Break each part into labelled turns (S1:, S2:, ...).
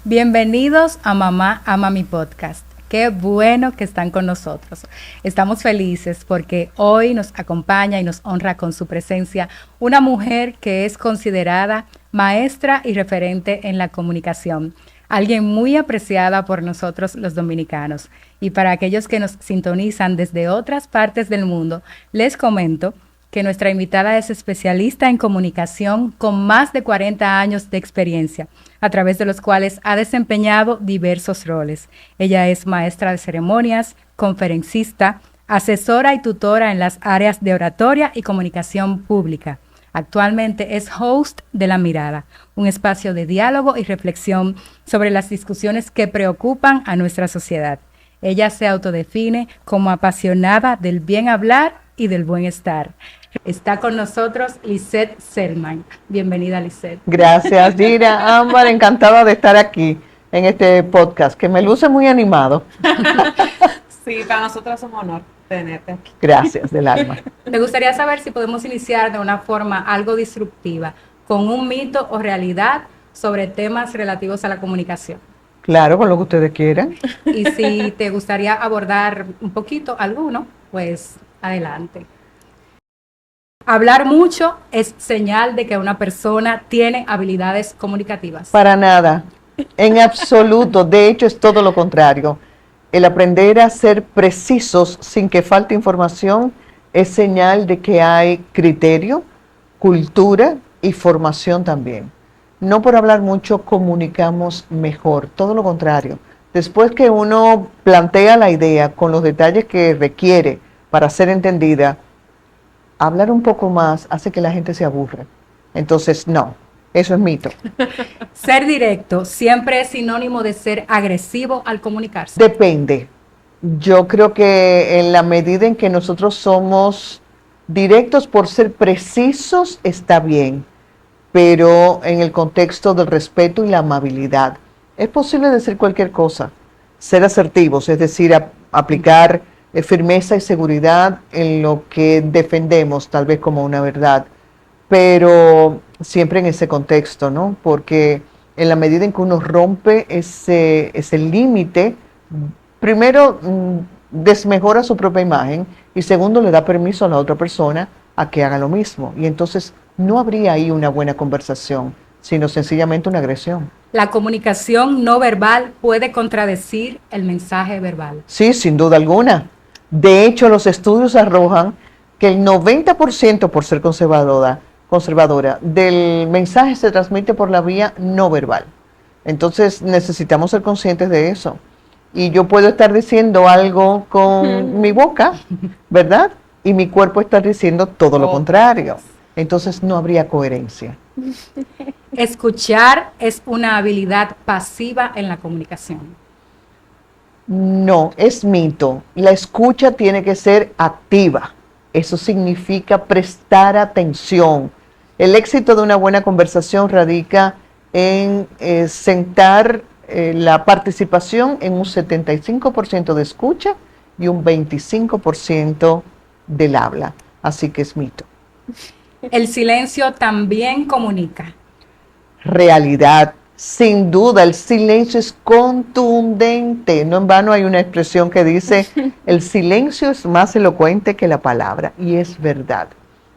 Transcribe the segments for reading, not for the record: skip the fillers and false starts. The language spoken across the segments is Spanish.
S1: Bienvenidos a Mamá Ama Mi Podcast. Qué bueno que están con nosotros. Estamos felices porque hoy nos acompaña y nos honra con su presencia una mujer que es considerada maestra y referente en la comunicación. Alguien muy apreciada por nosotros los dominicanos. Y para aquellos que nos sintonizan desde otras partes del mundo, les comento que nuestra invitada es especialista en comunicación con más de 40 años de experiencia, a través de los cuales ha desempeñado diversos roles. Ella es maestra de ceremonias, conferencista, asesora y tutora en las áreas de oratoria y comunicación pública. Actualmente es host de La Mirada, un espacio de diálogo y reflexión sobre las discusiones que preocupan a nuestra sociedad. Ella se autodefine como apasionada del bien hablar y del buen estar. Está con nosotros Lisette Selman. Bienvenida, Lisette.
S2: Gracias, Gina. Ámbar, encantada de estar aquí en este podcast, que me luce muy animado.
S3: Sí, para nosotros es un honor tenerte aquí.
S2: Gracias, del alma.
S1: Me gustaría saber si podemos iniciar de una forma algo disruptiva, con un mito o realidad sobre temas relativos a la comunicación.
S2: Claro, con lo que ustedes quieran.
S1: Y si te gustaría abordar un poquito alguno, pues adelante. Hablar mucho es señal de que una persona tiene habilidades comunicativas.
S2: Para nada, en absoluto. De hecho, es todo lo contrario. El aprender a ser precisos sin que falte información es señal de que hay criterio, cultura y formación también. No por hablar mucho comunicamos mejor, todo lo contrario. Después que uno plantea la idea con los detalles que requiere para ser entendida, hablar un poco más hace que la gente se aburra. Entonces, no, eso es mito.
S1: Ser directo siempre es sinónimo de ser agresivo al comunicarse.
S2: Depende. Yo creo que en la medida en que nosotros somos directos por ser precisos, está bien, pero en el contexto del respeto y la amabilidad. Es posible decir cualquier cosa, ser asertivos, es decir, aplicar firmeza y seguridad en lo que defendemos, tal vez como una verdad, pero siempre en ese contexto, ¿no? Porque en la medida en que uno rompe ese límite, primero desmejora su propia imagen y segundo le da permiso a la otra persona a que haga lo mismo. Y entonces no habría ahí una buena conversación, sino sencillamente una agresión.
S1: La comunicación no verbal puede contradecir el mensaje verbal.
S2: Sí, sin duda alguna. De hecho, los estudios arrojan que el 90%, por ser conservadora, del mensaje se transmite por la vía no verbal. Entonces necesitamos ser conscientes de eso. Y yo puedo estar diciendo algo con mi boca, ¿verdad? Y mi cuerpo está diciendo todo lo contrario. Entonces no habría coherencia.
S1: Escuchar es una habilidad pasiva en la comunicación.
S2: No, es mito. La escucha tiene que ser activa. Eso significa prestar atención. El éxito de una buena conversación radica en sentar la participación en un 75% de escucha y un 25% del habla. Así que es mito.
S1: El silencio también comunica.
S2: Realidad. Sin duda, el silencio es contundente. No en vano hay una expresión que dice, el silencio es más elocuente que la palabra, y es verdad.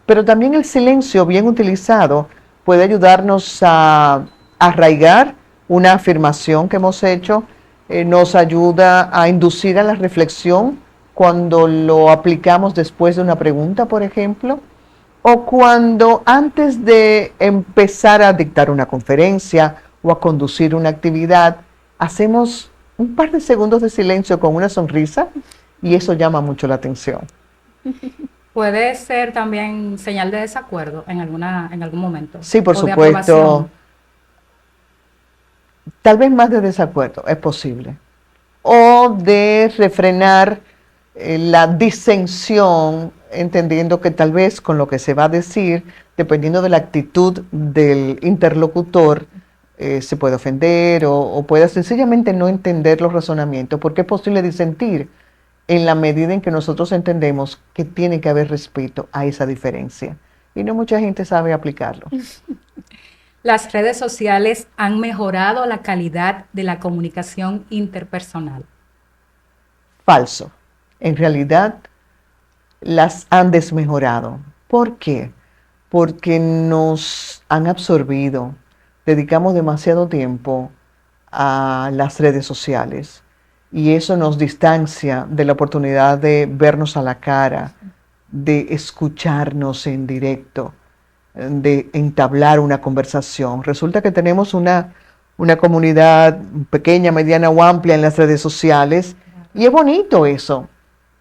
S2: Pero también el silencio bien utilizado puede ayudarnos a arraigar una afirmación que hemos hecho, nos ayuda a inducir a la reflexión cuando lo aplicamos después de una pregunta, por ejemplo, o cuando antes de empezar a dictar una conferencia o a conducir una actividad, hacemos un par de segundos de silencio con una sonrisa y eso llama mucho la atención.
S1: Puede ser también señal de desacuerdo en algún momento.
S2: Sí, por supuesto. Tal vez más de desacuerdo, es posible. O de refrenar la disensión, entendiendo que tal vez con lo que se va a decir, dependiendo de la actitud del interlocutor, se puede ofender o puede sencillamente no entender los razonamientos, porque es posible disentir en la medida en que nosotros entendemos que tiene que haber respeto a esa diferencia. Y no mucha gente sabe aplicarlo.
S1: ¿Las redes sociales han mejorado la calidad de la comunicación interpersonal?
S2: Falso. En realidad, las han desmejorado. ¿Por qué? Porque nos han absorbido. Dedicamos demasiado tiempo a las redes sociales y eso nos distancia de la oportunidad de vernos a la cara, de escucharnos en directo, de entablar una conversación. Resulta que tenemos una comunidad pequeña, mediana o amplia en las redes sociales y es bonito eso,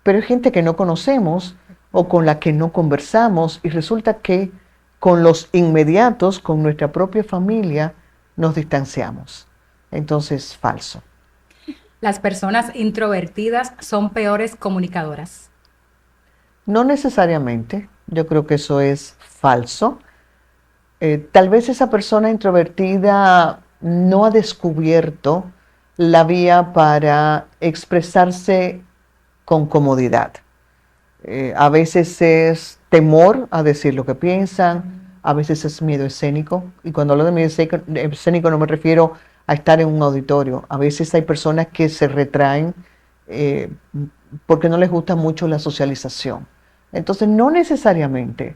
S2: pero hay gente que no conocemos o con la que no conversamos y resulta que con los inmediatos, con nuestra propia familia, nos distanciamos. Entonces, falso.
S1: ¿Las personas introvertidas son peores comunicadoras?
S2: No necesariamente, yo creo que eso es falso. Tal vez esa persona introvertida no ha descubierto la vía para expresarse con comodidad. A veces es temor a decir lo que piensan, a veces es miedo escénico. Y cuando hablo de miedo escénico no me refiero a estar en un auditorio. A veces hay personas que se retraen porque no les gusta mucho la socialización. Entonces, no necesariamente.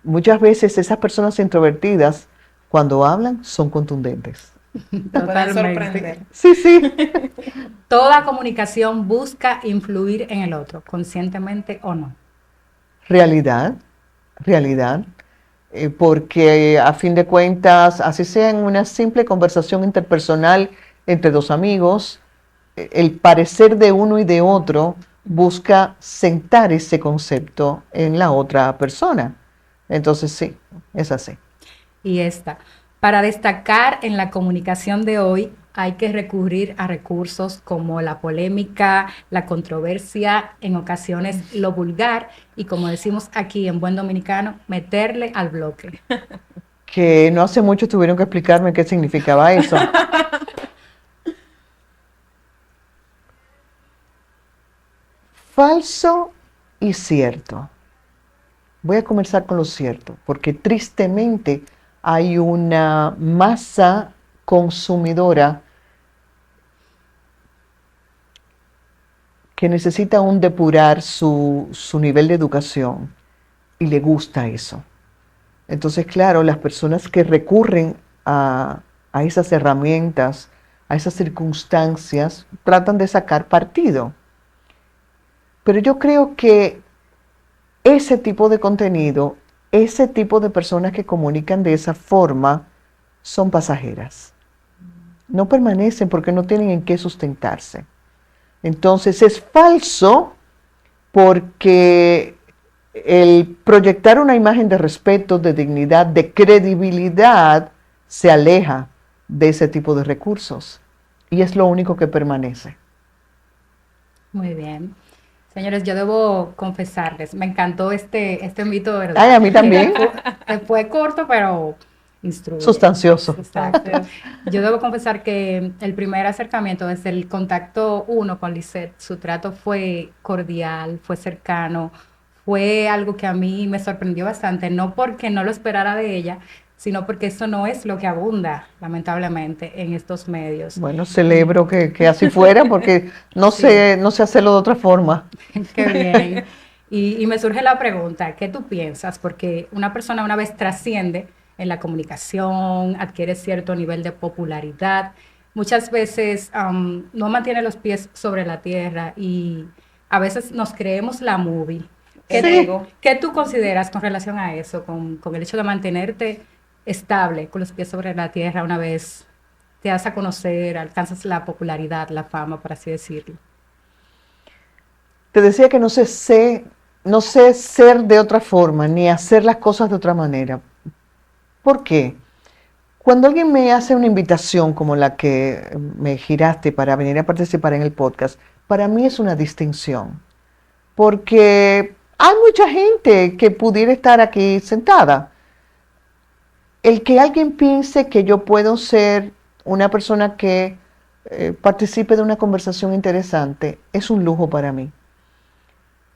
S2: Muchas veces esas personas introvertidas, cuando hablan, son contundentes.
S3: Pueden sorprender.
S2: Sí, sí.
S1: ¿Toda comunicación busca influir en el otro, conscientemente o no?
S2: Realidad, porque a fin de cuentas, así sea en una simple conversación interpersonal entre dos amigos, el parecer de uno y de otro busca sentar ese concepto en la otra persona. Entonces sí, es así.
S1: Y esta, para destacar en la comunicación de hoy hay que recurrir a recursos como la polémica, la controversia, en ocasiones lo vulgar y, como decimos aquí en buen dominicano, meterle al bloque.
S2: Que no hace mucho tuvieron que explicarme qué significaba eso. Falso y cierto. Voy a comenzar con lo cierto, porque tristemente hay una masa consumidora que necesita aún depurar su nivel de educación y le gusta eso. Entonces, claro, las personas que recurren a esas herramientas, a esas circunstancias, tratan de sacar partido. Pero yo creo que ese tipo de contenido, ese tipo de personas que comunican de esa forma, son pasajeras. No permanecen porque no tienen en qué sustentarse. Entonces es falso porque el proyectar una imagen de respeto, de dignidad, de credibilidad, se aleja de ese tipo de recursos. Y es lo único que permanece.
S1: Muy bien. Señores, yo debo confesarles, me encantó este mito, ¿verdad?
S2: Ay, a mí también.
S1: Fue corto, pero instruye.
S2: Sustancioso.
S1: Exacto. Yo debo confesar que el primer acercamiento, desde el contacto 1 con Lisette, su trato fue cordial, fue cercano, fue algo que a mí me sorprendió bastante, no porque no lo esperara de ella, sino porque eso no es lo que abunda, lamentablemente, en estos medios.
S2: Bueno, celebro que así fuera porque no
S1: Sí.
S2: sé hacerlo de otra forma.
S1: Qué bien. Y me surge la pregunta, ¿qué tú piensas? Porque una persona una vez trasciende en la comunicación, adquiere cierto nivel de popularidad, muchas veces no mantiene los pies sobre la tierra y a veces nos creemos la movie. ¿Qué tú consideras con relación a eso, con el hecho de mantenerte estable con los pies sobre la tierra una vez te das a conocer, alcanzas la popularidad, la fama, por así decirlo?
S2: Te decía que no sé ser de otra forma, ni hacer las cosas de otra manera. ¿Por qué? Cuando alguien me hace una invitación como la que me giraste para venir a participar en el podcast, para mí es una distinción. Porque hay mucha gente que pudiera estar aquí sentada. El que alguien piense que yo puedo ser una persona que participe de una conversación interesante es un lujo para mí.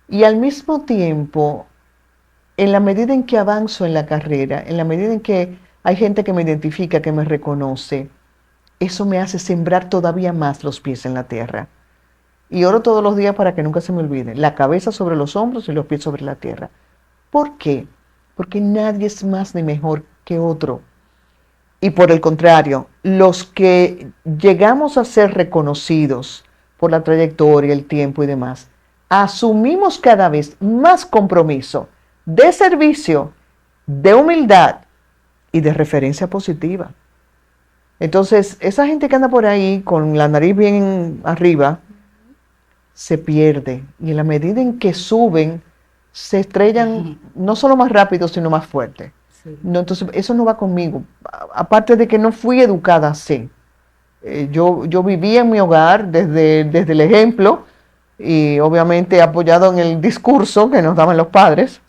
S2: Y al mismo tiempo, en la medida en que avanzo en la carrera, en la medida en que hay gente que me identifica, que me reconoce. Eso me hace sembrar todavía más los pies en la tierra. Y oro todos los días para que nunca se me olvide. La cabeza sobre los hombros y los pies sobre la tierra. ¿Por qué? Porque nadie es más ni mejor que otro. Y por el contrario, los que llegamos a ser reconocidos por la trayectoria, el tiempo y demás, asumimos cada vez más compromiso de servicio, de humildad y de referencia positiva. Entonces, esa gente que anda por ahí con la nariz bien arriba, se pierde. Y en la medida en que suben, se estrellan no solo más rápido, sino más fuerte.
S1: Sí.
S2: No, entonces, eso no va conmigo. Aparte de que no fui educada así. Yo vivía en mi hogar desde el ejemplo y obviamente apoyado en el discurso que nos daban los padres,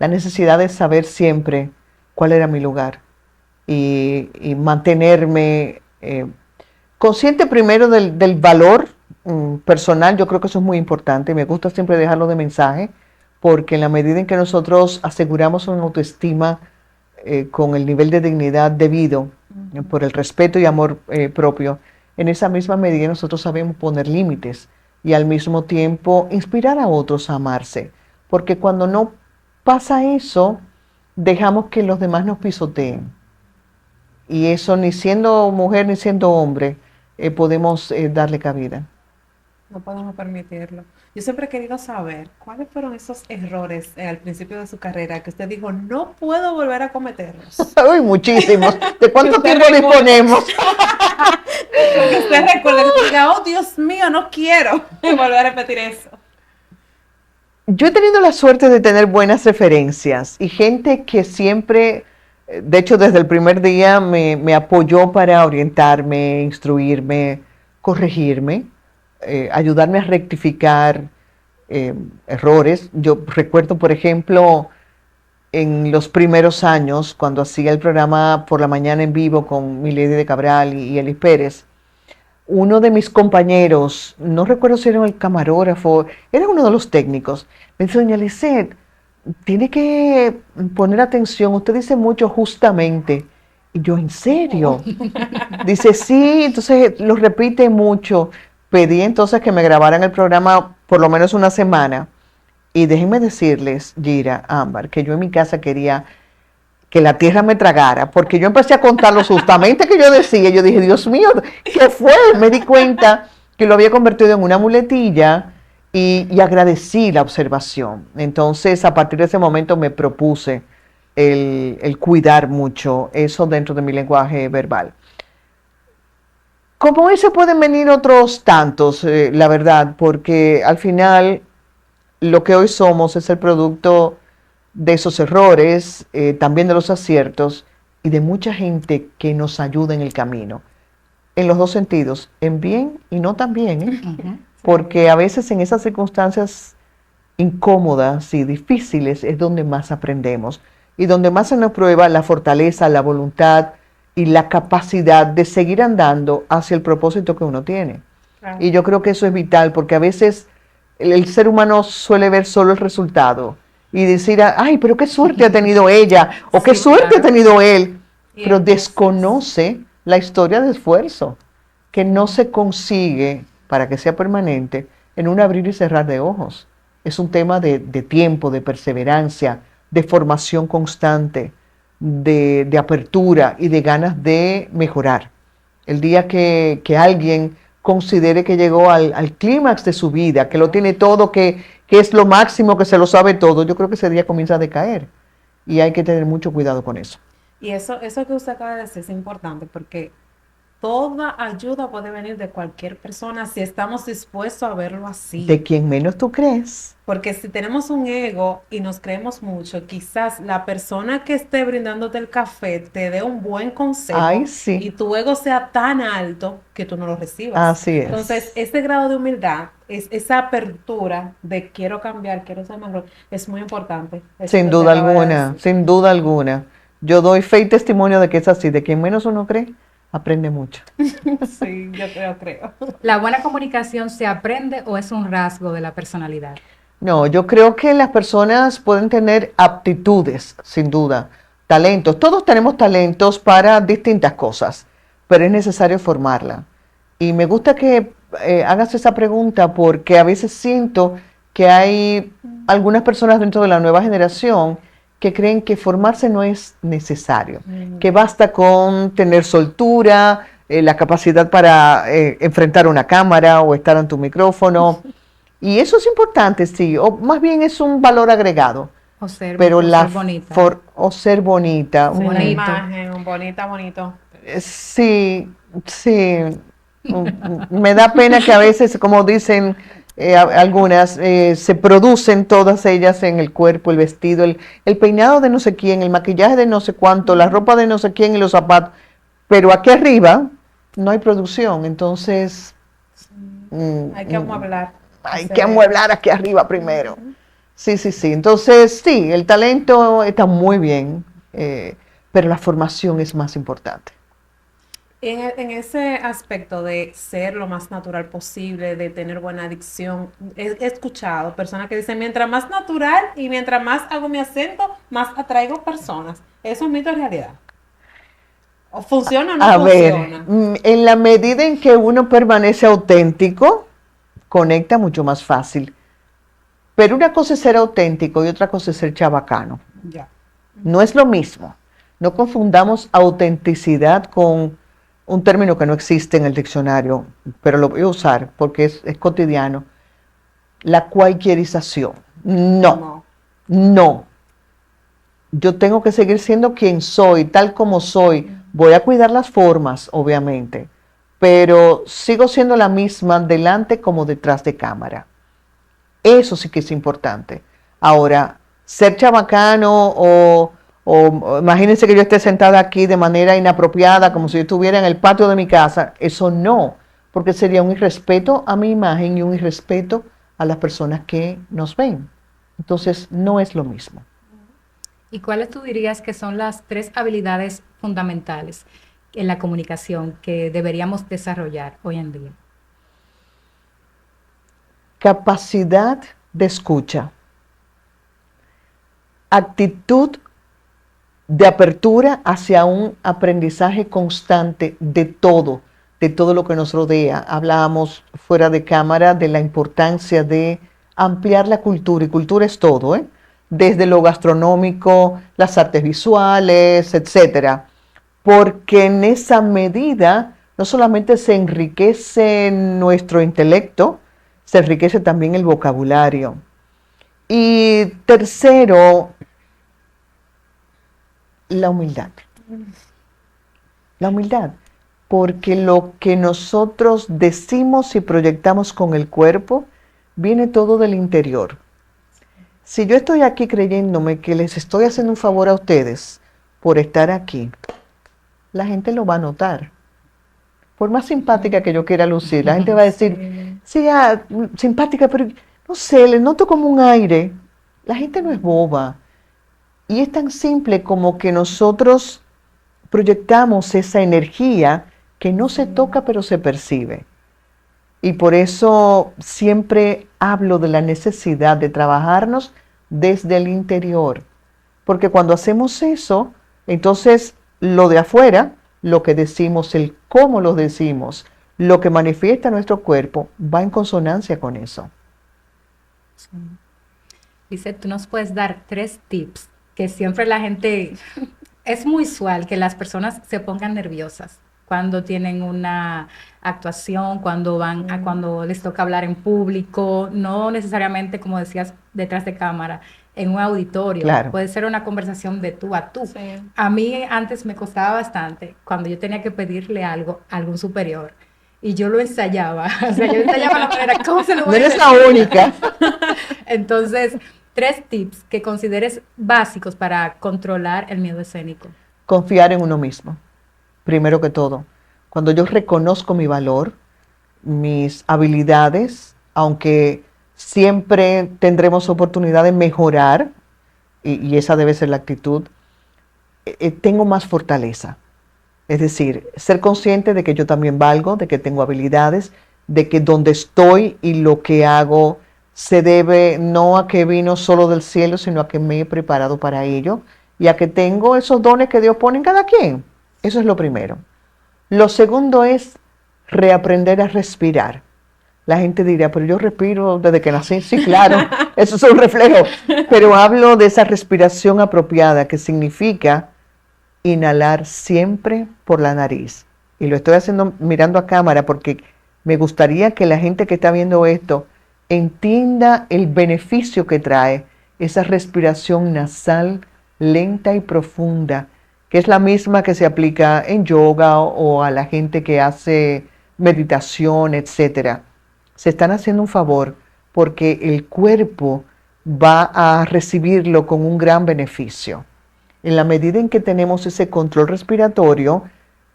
S2: la necesidad de saber siempre cuál era mi lugar y mantenerme consciente primero del valor personal. Yo creo que eso es muy importante, me gusta siempre dejarlo de mensaje, porque en la medida en que nosotros aseguramos una autoestima con el nivel de dignidad debido, por el respeto y amor propio, en esa misma medida nosotros sabemos poner límites y al mismo tiempo inspirar a otros a amarse, porque cuando no pasa eso, dejamos que los demás nos pisoteen. Y eso ni siendo mujer ni siendo hombre podemos darle cabida.
S3: No podemos permitirlo. Yo siempre he querido saber cuáles fueron esos errores al principio de su carrera que usted dijo, no puedo volver a cometerlos.
S2: Uy, muchísimos. ¿De cuánto tiempo
S3: recuerda.
S2: disponemos?
S3: Que usted recuerde que diga, oh Dios mío, no quiero volver a repetir eso.
S2: Yo he tenido la suerte de tener buenas referencias y gente que siempre, de hecho desde el primer día me apoyó para orientarme, instruirme, corregirme, ayudarme a rectificar errores. Yo recuerdo, por ejemplo, en los primeros años, cuando hacía el programa por la mañana en vivo con Milady de Cabral y Elis Pérez, uno de mis compañeros, no recuerdo si era el camarógrafo, era uno de los técnicos, me dice, doña Lisette, tiene que poner atención, usted dice mucho justamente. Y yo, ¿en serio? Dice, sí, entonces lo repite mucho. Pedí entonces que me grabaran el programa por lo menos una semana. Y déjenme decirles, Gira, Ámbar, que yo en mi casa quería que la tierra me tragara, porque yo empecé a contarlo justamente que yo decía. Yo dije, Dios mío, ¿qué fue? Me di cuenta que lo había convertido en una muletilla y agradecí la observación. Entonces, a partir de ese momento me propuse el cuidar mucho eso dentro de mi lenguaje verbal. Como ese pueden venir otros tantos, la verdad, porque al final lo que hoy somos es el producto de esos errores, también de los aciertos y de mucha gente que nos ayuda en el camino, en los dos sentidos, en bien y no tan bien, ¿eh? Porque a veces en esas circunstancias incómodas y difíciles es donde más aprendemos y donde más se nos prueba la fortaleza, la voluntad y la capacidad de seguir andando hacia el propósito que uno tiene.
S3: Claro.
S2: Y yo creo que eso es vital, porque a veces el ser humano suele ver solo el resultado y decir, ay, pero qué suerte ha tenido ella, o qué
S1: Sí,
S2: suerte
S1: claro.
S2: ha tenido él,
S3: Y
S2: pero
S3: entonces,
S2: desconoce la historia de esfuerzo, que no se consigue, para que sea permanente, en un abrir y cerrar de ojos. Es un tema de tiempo, de perseverancia, de formación constante, de apertura y de ganas de mejorar. El día que alguien considere que llegó al clímax de su vida, que lo tiene todo, que es lo máximo, que se lo sabe todo, yo creo que ese día comienza a decaer. Y hay que tener mucho cuidado con eso.
S3: y eso que usted acaba de decir es importante porque toda ayuda puede venir de cualquier persona si estamos dispuestos a verlo así.
S2: De quien menos tú crees.
S3: Porque si tenemos un ego y nos creemos mucho, quizás la persona que esté brindándote el café te dé un buen consejo.
S2: Ay, sí.
S3: Y tu ego sea tan alto que tú no lo recibas.
S2: Así es.
S3: Entonces, ese grado de humildad, esa apertura de quiero cambiar, quiero ser mejor, es muy importante. Eso
S2: Sin
S3: que
S2: duda
S3: usted acaba de
S2: alguna,
S3: decir.
S2: sin duda alguna. Yo doy fe y testimonio de que es así. De quien menos uno cree, aprende mucho.
S3: Sí, yo creo.
S1: ¿La buena comunicación se aprende o es un rasgo de la personalidad?
S2: No, yo creo que las personas pueden tener aptitudes, sin duda, talentos. Todos tenemos talentos para distintas cosas, pero es necesario formarla. Y me gusta que hagas esa pregunta porque a veces siento que hay algunas personas dentro de la nueva generación que creen que formarse no es necesario, que basta con tener soltura, la capacidad para enfrentar una cámara o estar ante un micrófono. Y eso es importante, sí, o más bien es un valor agregado.
S1: O ser,
S2: Pero
S1: o
S2: la
S1: ser bonita.
S2: o ser bonita.
S3: Sí, la
S1: Bonito.
S3: imagen, bonito.
S2: Sí, sí. Me da pena que a veces, como dicen algunas, se producen todas ellas en el cuerpo, el vestido, el peinado de no sé quién, el maquillaje de no sé cuánto, la ropa de no sé quién y los zapatos. Pero aquí arriba no hay producción, entonces
S3: Hay que amueblar.
S2: hay que amueblar aquí arriba primero. Sí, sí, sí. Entonces, sí, el talento está muy bien, pero la formación es más importante.
S3: En ese aspecto de ser lo más natural posible, de tener buena adicción, he escuchado personas que dicen, mientras más natural y mientras más hago mi acento, más atraigo personas. ¿Eso es mito o realidad? ¿O funciona o no
S2: A ver,
S3: funciona?
S2: en la medida en que uno permanece auténtico, conecta mucho más fácil. Pero una cosa es ser auténtico y otra cosa es ser chabacano.
S3: Ya.
S2: No es lo mismo. No confundamos autenticidad con un término que no existe en el diccionario, pero lo voy a usar porque es cotidiano. La cualquierización. No, no. Yo tengo que seguir siendo quien soy, tal como soy. Voy a cuidar las formas, obviamente, pero sigo siendo la misma delante como detrás de cámara. Eso sí que es importante. Ahora, ser chabacano o imagínense que yo esté sentada aquí de manera inapropiada, como si yo estuviera en el patio de mi casa, eso no, porque sería un irrespeto a mi imagen y un irrespeto a las personas que nos ven. Entonces, no es lo mismo.
S1: ¿Y cuáles tú dirías que son las 3 habilidades fundamentales en la comunicación que deberíamos desarrollar hoy en día?
S2: Capacidad de escucha, actitud de apertura hacia un aprendizaje constante de todo lo que nos rodea. Hablábamos fuera de cámara de la importancia de ampliar la cultura, y cultura es todo, desde lo gastronómico, las artes visuales, etcétera, porque en esa medida no solamente se enriquece nuestro intelecto, se enriquece también el vocabulario. Y tercero, la humildad. La humildad, porque lo que nosotros decimos y proyectamos con el cuerpo viene todo del interior. Si yo estoy aquí creyéndome que les estoy haciendo un favor a ustedes por estar aquí, la gente lo va a notar. Por más simpática que yo quiera lucir, la gente va a decir, sí, simpática, pero no sé, le noto como un aire. La gente no es boba. Y es tan simple como que nosotros proyectamos esa energía que no se toca pero se percibe. Y por eso siempre hablo de la necesidad de trabajarnos desde el interior. Porque cuando hacemos eso, entonces lo de afuera, lo que decimos, el cómo lo decimos, lo que manifiesta nuestro cuerpo, va en consonancia con eso.
S1: Sí. Dice, tú nos puedes dar 3 tips que siempre la gente, es muy usual que las personas se pongan nerviosas cuando tienen una actuación, cuando les toca hablar en público, no necesariamente, como decías, detrás de cámara, en un auditorio.
S2: Claro.
S1: Puede ser una conversación de tú a tú.
S3: Sí.
S1: A mí antes me costaba bastante cuando yo tenía que pedirle algo a algún superior. Y yo lo ensayaba. O sea, yo ensayaba la manera, ¿cómo se lo voy
S2: No
S1: a
S2: eres
S1: decir?
S2: la única.
S1: Entonces, 3 tips que consideres básicos para controlar el miedo escénico.
S2: Confiar en uno mismo, primero que todo. Cuando yo reconozco mi valor, mis habilidades, aunque siempre tendremos oportunidad de mejorar, y esa debe ser la actitud, tengo más fortaleza. Es decir, ser consciente de que yo también valgo, de que tengo habilidades, de que donde estoy y lo que hago se debe no a que vino solo del cielo, sino a que me he preparado para ello y a que tengo esos dones que Dios pone en cada quien. Eso es lo primero. Lo segundo es reaprender a respirar. La gente dirá, pero yo respiro desde que nací. Sí, claro, eso es un reflejo. Pero hablo de esa respiración apropiada, que significa inhalar siempre por la nariz. Y lo estoy haciendo mirando a cámara porque me gustaría que la gente que está viendo esto entienda el beneficio que trae esa respiración nasal lenta y profunda, que es la misma que se aplica en yoga o a la gente que hace meditación, etcétera. Se están haciendo un favor porque el cuerpo va a recibirlo con un gran beneficio. En la medida en que tenemos ese control respiratorio,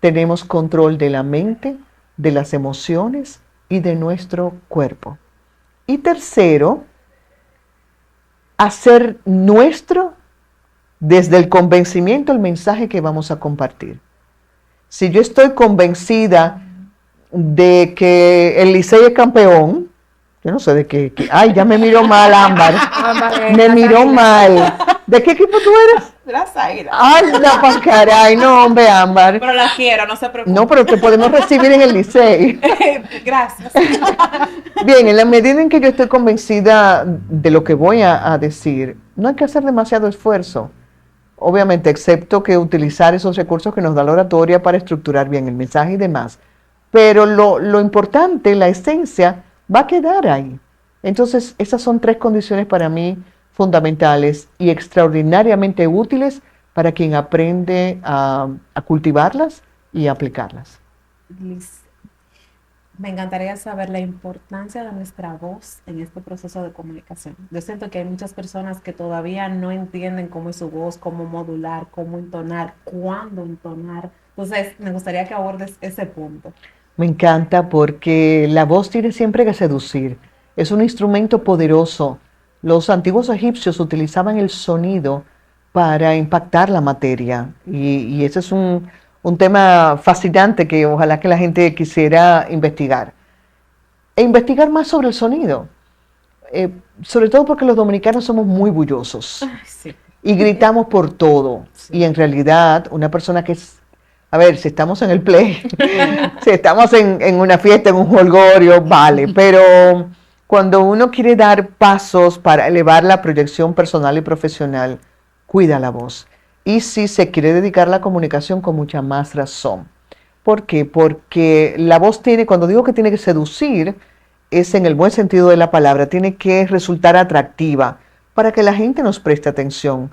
S2: tenemos control de la mente, de las emociones y de nuestro cuerpo. Y tercero, hacer nuestro desde el convencimiento el mensaje que vamos a compartir. Si yo estoy convencida de que el Licey es campeón, yo no sé de qué, ay, ya me miró mal Ámbar, me miró mal. ¿De qué equipo tú eres?
S3: De las Águilas.
S2: Ay, no, pa' caray, no, hombre, Ámbar.
S3: Pero la quiero, no se preocupe.
S2: No, pero te podemos recibir en el Licey.
S3: Gracias.
S2: Bien, en la medida en que yo estoy convencida de lo que voy a decir, no hay que hacer demasiado esfuerzo. Obviamente, excepto que utilizar esos recursos que nos da la oratoria para estructurar bien el mensaje y demás. Pero lo importante, la esencia, va a quedar ahí. Entonces, esas son 3 condiciones para mí fundamentales y extraordinariamente útiles para quien aprende a cultivarlas y aplicarlas.
S3: Liz, me encantaría saber la importancia de nuestra voz en este proceso de comunicación. Yo siento que hay muchas personas que todavía no entienden cómo es su voz, cómo modular, cómo entonar, cuándo entonar. Entonces, me gustaría que abordes ese punto.
S2: Me encanta porque la voz tiene siempre que seducir. Es un instrumento poderoso. Los antiguos egipcios utilizaban el sonido para impactar la materia. Y ese es un tema fascinante que ojalá que la gente quisiera investigar. E investigar más sobre el sonido. Sobre todo porque los dominicanos somos muy bullosos.
S3: Ay, sí.
S2: Y gritamos por todo. Sí. Y en realidad, una persona que es... A ver, si estamos en el play, si estamos en una fiesta, en un jolgorio, vale. Pero cuando uno quiere dar pasos para elevar la proyección personal y profesional, cuida la voz. Y si se quiere dedicar a la comunicación, con mucha más razón. ¿Por qué? Porque la voz tiene, cuando digo que tiene que seducir, es en el buen sentido de la palabra, tiene que resultar atractiva para que la gente nos preste atención.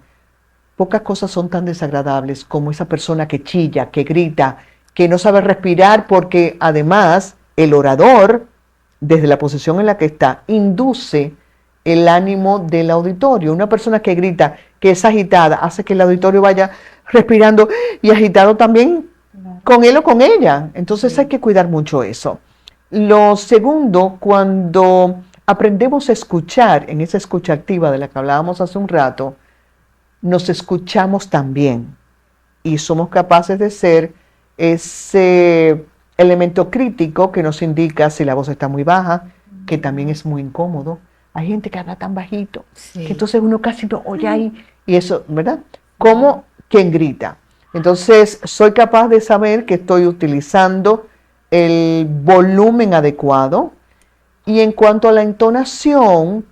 S2: Pocas cosas son tan desagradables como esa persona que chilla, que grita, que no sabe respirar, porque además el orador, desde la posición en la que está, induce el ánimo del auditorio. Una persona que grita, que es agitada, hace que el auditorio vaya respirando y agitado también con él o con ella. Entonces hay que cuidar mucho eso. Lo segundo, cuando aprendemos a escuchar, en esa escucha activa de la que hablábamos hace un rato, nos escuchamos también y somos capaces de ser ese elemento crítico que nos indica si la voz está muy baja, que también es muy incómodo. Hay gente que habla tan bajito, que entonces uno casi no oye ahí, y eso, ¿verdad? Como quien grita. Entonces, soy capaz de saber que estoy utilizando el volumen adecuado, y en cuanto a la entonación,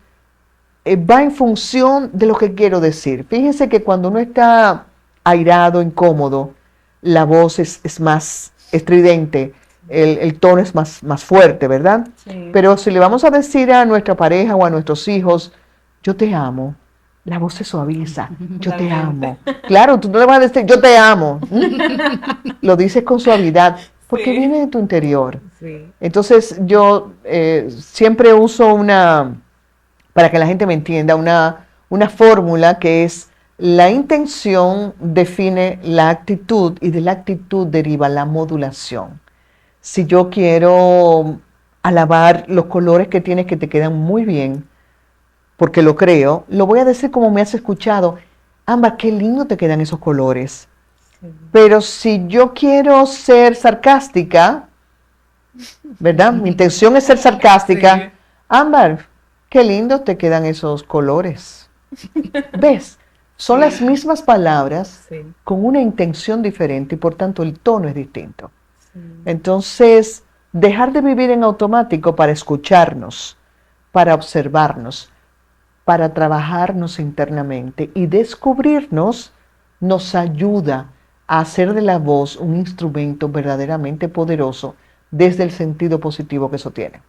S2: va en función de lo que quiero decir. Fíjense que cuando uno está airado, incómodo, la voz es más estridente, el tono es más fuerte, ¿verdad? Sí. Pero si le vamos a decir a nuestra pareja o a nuestros hijos, yo te amo, la voz se suaviza, yo te amo. Claro, tú no le vas a decir, yo te amo. Lo dices con suavidad, porque viene de tu interior. Sí. Entonces yo siempre uso para que la gente me entienda, una fórmula que es: la intención define la actitud y de la actitud deriva la modulación. Si yo quiero alabar los colores que tienes que te quedan muy bien, porque lo creo, lo voy a decir como me has escuchado. Ámbar, qué lindo te quedan esos colores. Sí. Pero si yo quiero ser sarcástica, ¿verdad? Mi intención es ser sarcástica. Sí. Ámbar, qué lindo te quedan esos colores. ¿Ves? Son las mismas palabras
S1: Sí.
S2: con una intención diferente y por tanto el tono es distinto.
S3: Sí.
S2: Entonces, dejar de vivir en automático para escucharnos, para observarnos, para trabajarnos internamente y descubrirnos, nos ayuda a hacer de la voz un instrumento verdaderamente poderoso desde el sentido positivo que eso tiene.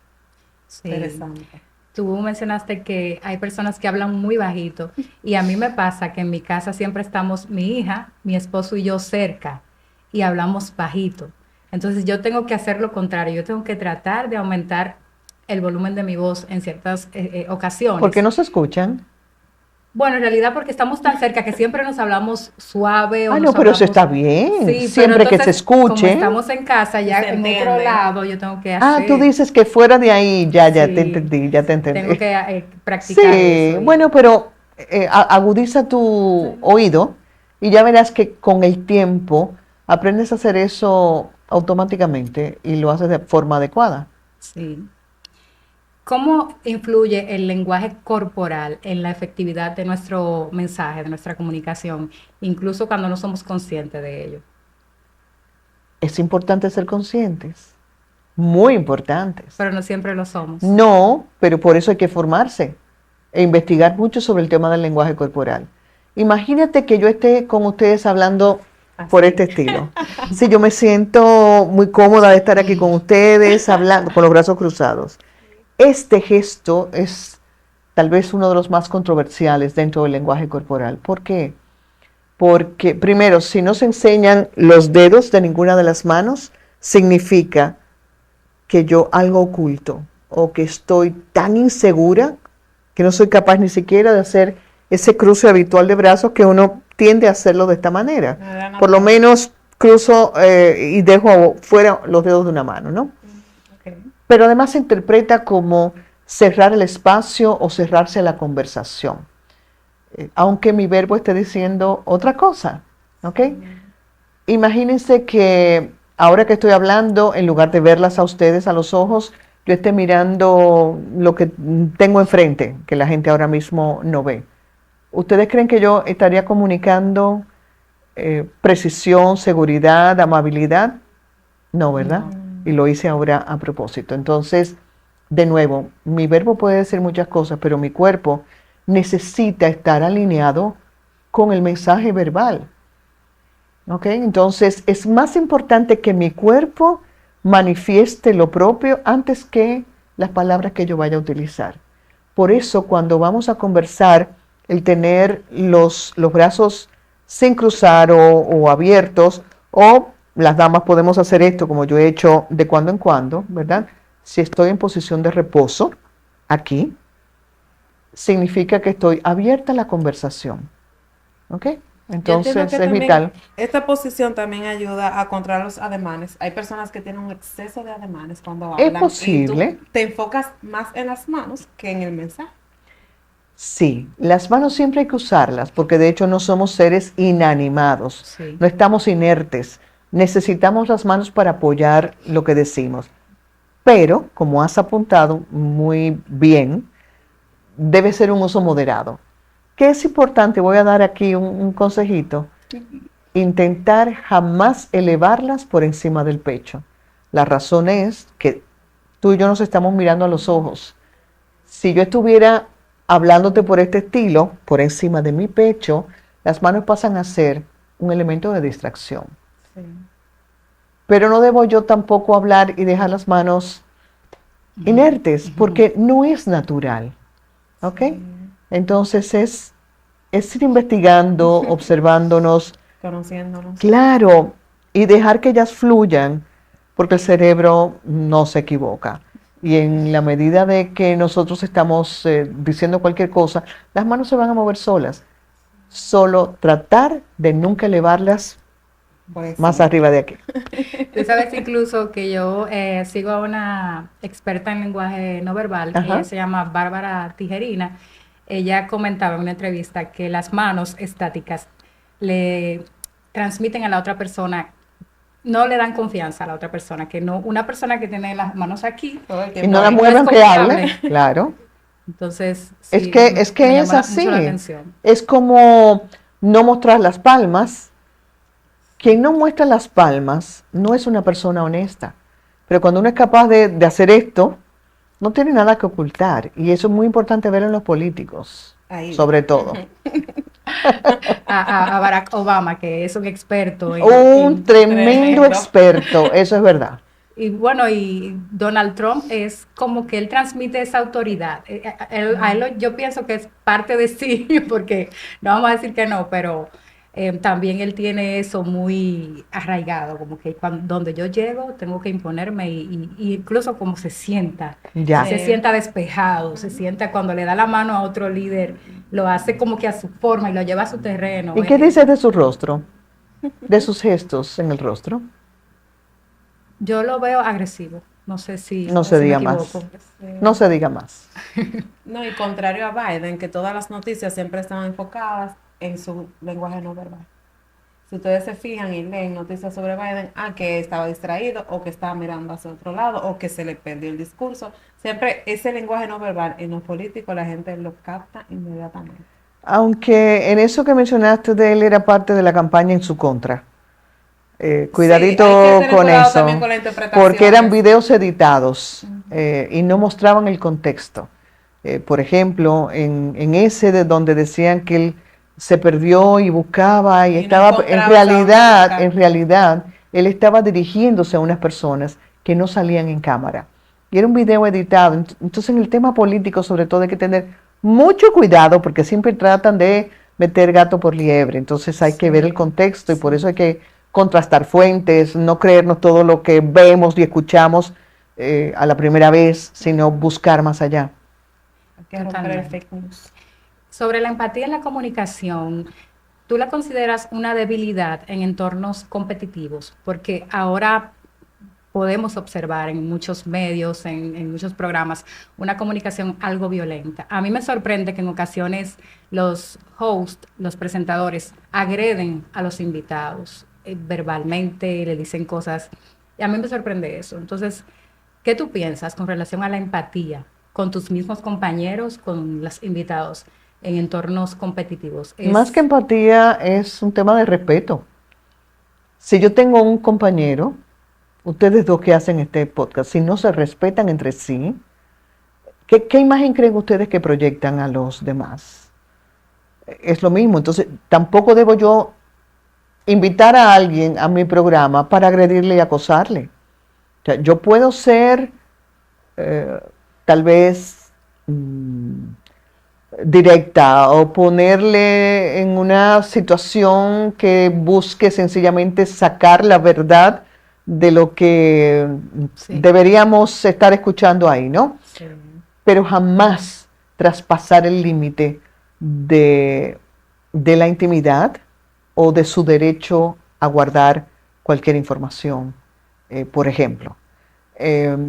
S1: Sí.
S3: Interesante.
S1: Tú mencionaste que hay personas que hablan muy bajito y a mí me pasa que en mi casa siempre estamos mi hija, mi esposo y yo cerca y hablamos bajito. Entonces yo tengo que hacer lo contrario, yo tengo que tratar de aumentar el volumen de mi voz en ciertas ocasiones.
S2: ¿Por qué no se escuchan?
S1: Bueno, en realidad porque estamos tan cerca que siempre nos hablamos suave o
S2: Ah,
S1: nos
S2: no, pero eso
S1: hablamos...
S2: está bien.
S1: Sí,
S2: Siempre
S1: pero
S2: que se
S1: entonces, como
S2: escuche.
S1: estamos en casa, ya
S3: Se
S1: en otro
S3: entiende.
S1: lado, yo tengo que
S2: Ah,
S1: hacer...
S2: tú dices que fuera de ahí, ya
S1: Sí,
S2: te entendí, ya te entendí.
S1: tengo que practicar
S2: Sí,
S1: eso.
S2: bueno, pero agudiza tu oído y ya verás que con el tiempo aprendes a hacer eso automáticamente y lo haces de forma adecuada.
S1: Sí. ¿Cómo influye el lenguaje corporal en la efectividad de nuestro mensaje, de nuestra comunicación, incluso cuando no somos conscientes de ello?
S2: Es importante ser conscientes, muy importantes.
S1: Pero no siempre lo somos.
S2: No, pero por eso hay que formarse e investigar mucho sobre el tema del lenguaje corporal. Imagínate que yo esté con ustedes hablando por este estilo. Si yo me siento muy cómoda de estar aquí con ustedes, hablando con los brazos cruzados. Este gesto es tal vez uno de los más controversiales dentro del lenguaje corporal. ¿Por qué? Porque, primero, si no se enseñan los dedos de ninguna de las manos, significa que yo algo oculto o que estoy tan insegura que no soy capaz ni siquiera de hacer ese cruce habitual de brazos que uno tiende a hacerlo de esta manera. Por lo menos cruzo y dejo fuera los dedos de una mano, ¿no?
S3: Okay.
S2: Pero además se interpreta como cerrar el espacio o cerrarse a la conversación, aunque mi verbo esté diciendo otra cosa, ¿ok? Imagínense que ahora que estoy hablando, en lugar de verlas a ustedes a los ojos, yo esté mirando lo que tengo enfrente, que la gente ahora mismo no ve. ¿Ustedes creen que yo estaría comunicando precisión, seguridad, amabilidad? No, ¿verdad? Y lo hice ahora a propósito. Entonces, de nuevo, mi verbo puede decir muchas cosas, pero mi cuerpo necesita estar alineado con el mensaje verbal. ¿Ok? Entonces, es más importante que mi cuerpo manifieste lo propio antes que las palabras que yo vaya a utilizar. Por eso, cuando vamos a conversar, el tener los brazos sin cruzar o abiertos, o las damas podemos hacer esto como yo he hecho de cuando en cuando, ¿verdad? Si estoy en posición de reposo, aquí, significa que estoy abierta a la conversación. ¿Ok? Entonces es
S3: también
S2: vital.
S3: esta posición también ayuda a controlar los ademanes. Hay personas que tienen un exceso de ademanes cuando
S2: Es
S3: hablan.
S2: posible.
S3: Y tú te enfocas más en las manos que en el mensaje.
S2: Sí, las manos siempre hay que usarlas, porque de hecho no somos seres inanimados,
S1: Sí.
S2: no estamos inertes. Necesitamos las manos para apoyar lo que decimos. Pero, como has apuntado muy bien, debe ser un uso moderado. ¿Qué es importante? Voy a dar aquí un consejito. Intentar jamás elevarlas por encima del pecho. La razón es que tú y yo nos estamos mirando a los ojos. Si yo estuviera hablándote por este estilo, por encima de mi pecho, las manos pasan a ser un elemento de distracción.
S3: Sí.
S2: Pero no debo yo tampoco hablar y dejar las manos inertes, porque no es natural. ¿Ok? Entonces es ir investigando, observándonos,
S3: Conociéndonos.
S2: claro, y dejar que ellas fluyan, porque el cerebro no se equivoca. Y en la medida de que nosotros estamos diciendo cualquier cosa, las manos se van a mover solas. Solo tratar de nunca elevarlas
S3: Pues,
S2: más
S3: sí.
S2: arriba de aquí.
S1: Tú sabes incluso que yo sigo a una experta en lenguaje no verbal,
S2: Ajá.
S1: ella se llama Bárbara Tijerina. Ella comentaba en una entrevista que las manos estáticas le transmiten a la otra persona, no le dan confianza a la otra persona, que no, una persona que tiene las manos aquí
S3: Todo el
S2: Y
S3: tiempo.
S2: no la
S1: no
S2: muevan
S1: es
S2: que hable,
S1: confiable.
S2: claro.
S1: Entonces,
S2: Es
S1: sí,
S2: que
S1: me
S2: es
S1: llamó
S2: así.
S1: mucho la atención.
S2: Es como no mostrar las palmas. Quien no muestra las palmas no es una persona honesta. Pero cuando uno es capaz de hacer esto, no tiene nada que ocultar. Y eso es muy importante verlo en los políticos,
S3: Ahí.
S2: sobre todo.
S1: A Barack Obama, que es un experto
S2: Un tremendo experto, eso es verdad.
S1: y bueno, y Donald Trump es como que él transmite esa autoridad. A él yo pienso que es parte de sí, porque no vamos a decir que no, pero también él tiene eso muy arraigado, como que donde yo llego tengo que imponerme y incluso como se sienta,
S2: Ya.
S1: se sienta despejado, se sienta cuando le da la mano a otro líder, lo hace como que a su forma y lo lleva a su terreno.
S2: ¿Y qué dices de su rostro? De sus gestos en el rostro.
S1: Yo lo veo agresivo, no sé si,
S2: No
S1: si
S2: se
S1: me
S2: diga más.
S1: equivoco.
S2: No se diga más.
S3: No, y contrario a Biden, que todas las noticias siempre están enfocadas en su lenguaje no verbal. Si ustedes se fijan y leen noticias sobre Biden, que estaba distraído o que estaba mirando hacia otro lado o que se le perdió el discurso, siempre ese lenguaje no verbal en los políticos la gente lo capta inmediatamente.
S2: Aunque en eso que mencionaste de él era parte de la campaña en su contra. Cuidadito
S3: Sí, hay que tener
S2: con
S3: cuidado
S2: eso,
S3: también con la interpretación.
S2: porque eran videos editados y no mostraban el contexto. Por ejemplo, en ese de donde decían que él se perdió y buscaba y
S3: no
S2: estaba,
S3: encontraba
S2: en realidad, él estaba dirigiéndose a unas personas que no salían en cámara. Y era un video editado. Entonces, en el tema político, sobre todo, hay que tener mucho cuidado porque siempre tratan de meter gato por liebre. Entonces, hay que ver el contexto y por eso hay que contrastar fuentes, no creernos todo lo que vemos y escuchamos a la primera vez, sino buscar más allá.
S3: Hay que romper el fake news.
S1: Sobre la empatía en la comunicación, ¿tú la consideras una debilidad en entornos competitivos? Porque ahora podemos observar en muchos medios, en muchos programas, una comunicación algo violenta. A mí me sorprende que en ocasiones los hosts, los presentadores, agreden a los invitados verbalmente, le dicen cosas. Y a mí me sorprende eso. Entonces, ¿qué tú piensas con relación a la empatía con tus mismos compañeros, con los invitados en entornos competitivos?
S2: Más que empatía es un tema de respeto. Si yo tengo un compañero, ustedes dos que hacen este podcast, si no se respetan entre sí, ¿qué imagen creen ustedes que proyectan a los demás? Es lo mismo, entonces tampoco debo yo invitar a alguien a mi programa para agredirle y acosarle. O sea, yo puedo ser tal vez directa o ponerle en una situación que busque sencillamente sacar la verdad de lo que deberíamos estar escuchando ahí, ¿no?
S3: Sí.
S2: Pero jamás traspasar el límite de la intimidad o de su derecho a guardar cualquier información, por ejemplo.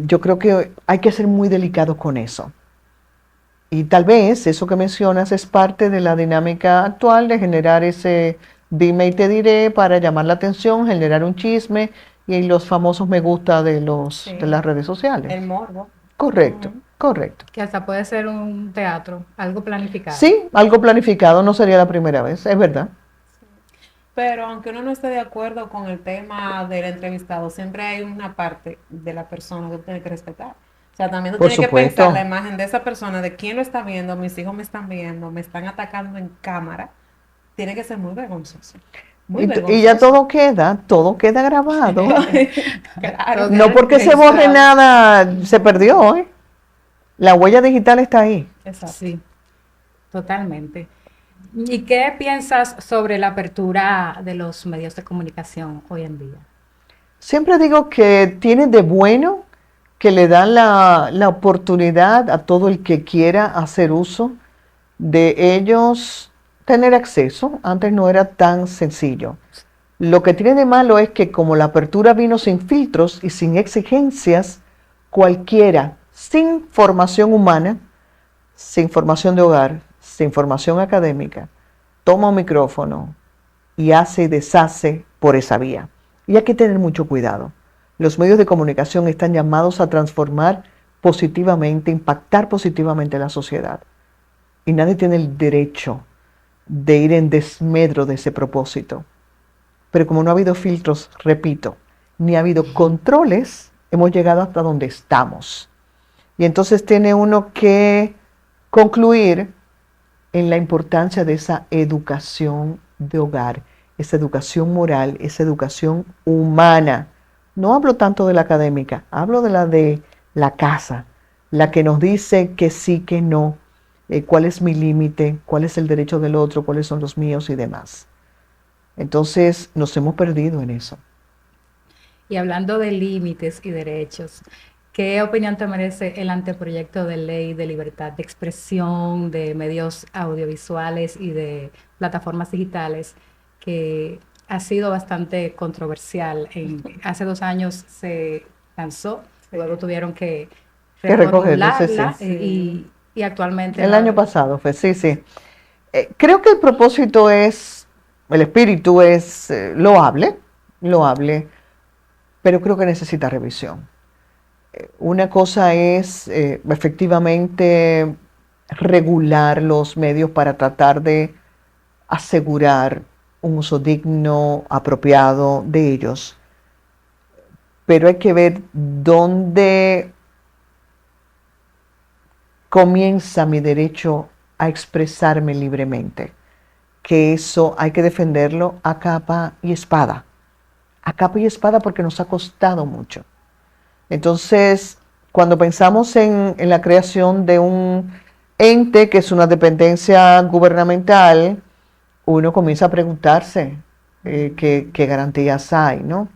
S2: Yo creo que hay que ser muy delicados con eso. Y tal vez eso que mencionas es parte de la dinámica actual de generar ese dime y te diré para llamar la atención, generar un chisme y los famosos me gusta de las redes sociales.
S3: El morbo.
S2: Correcto, correcto.
S1: Que hasta puede ser un teatro, algo planificado.
S2: Sí, algo planificado no sería la primera vez, es verdad.
S3: Pero aunque uno no esté de acuerdo con el tema del entrevistado, siempre hay una parte de la persona que tú tienes que respetar. O sea, también tú
S2: Por
S3: tienes
S2: supuesto.
S3: que pensar la imagen de esa persona, de quién lo está viendo, mis hijos me están viendo, me están atacando en cámara. Tiene que ser muy vergonzoso. Muy vergonzoso.
S2: Y ya todo queda grabado.
S3: Claro.
S2: No porque se borre nada, se perdió, ¿eh? La huella digital está ahí.
S3: Exacto.
S1: Sí, totalmente. ¿Y qué piensas sobre la apertura de los medios de comunicación hoy en día?
S2: Siempre digo que tiene de bueno que le dan la oportunidad a todo el que quiera hacer uso de ellos tener acceso. Antes no era tan sencillo. Lo que tiene de malo es que como la apertura vino sin filtros y sin exigencias, cualquiera sin formación humana, sin formación de hogar, sin formación académica, toma un micrófono y hace y deshace por esa vía. Y hay que tener mucho cuidado. Los medios de comunicación están llamados a transformar positivamente, impactar positivamente la sociedad. Y nadie tiene el derecho de ir en desmedro de ese propósito. Pero como no ha habido filtros, repito, ni ha habido controles, hemos llegado hasta donde estamos. Y entonces tiene uno que concluir en la importancia de esa educación de hogar, esa educación moral, esa educación humana. No hablo tanto de la académica, hablo de la casa, la que nos dice que sí, que no, cuál es mi límite, cuál es el derecho del otro, cuáles son los míos y demás. Entonces nos hemos perdido en eso.
S1: Y hablando de límites y derechos, ¿qué opinión te merece el anteproyecto de ley de libertad de expresión, de medios audiovisuales y de plataformas digitales, que ha sido bastante controversial? Hace 2 años se lanzó, luego tuvieron que reformularla y actualmente...
S2: El año pasado fue, sí. Creo que el propósito el espíritu es loable, pero creo que necesita revisión. Una cosa es efectivamente regular los medios para tratar de asegurar un uso digno, apropiado de ellos, pero hay que ver dónde comienza mi derecho a expresarme libremente, que eso hay que defenderlo a capa y espada. A capa y espada porque nos ha costado mucho. Entonces, cuando pensamos en la creación de un ente que es una dependencia gubernamental, uno comienza a preguntarse qué garantías hay, ¿no?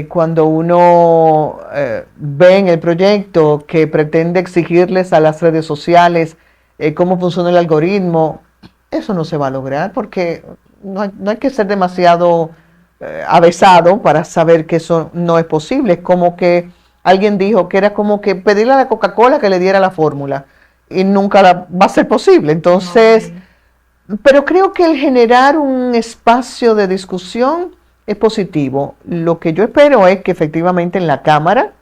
S2: Cuando uno ve en el proyecto que pretende exigirles a las redes sociales cómo funciona el algoritmo, eso no se va a lograr porque no hay que ser demasiado avesado para saber que eso no es posible. Es como que alguien dijo que era como que pedirle a la Coca-Cola que le diera la fórmula y nunca va a ser posible. Entonces, pero creo que el generar un espacio de discusión es positivo. Lo que yo espero es que efectivamente en la Cámara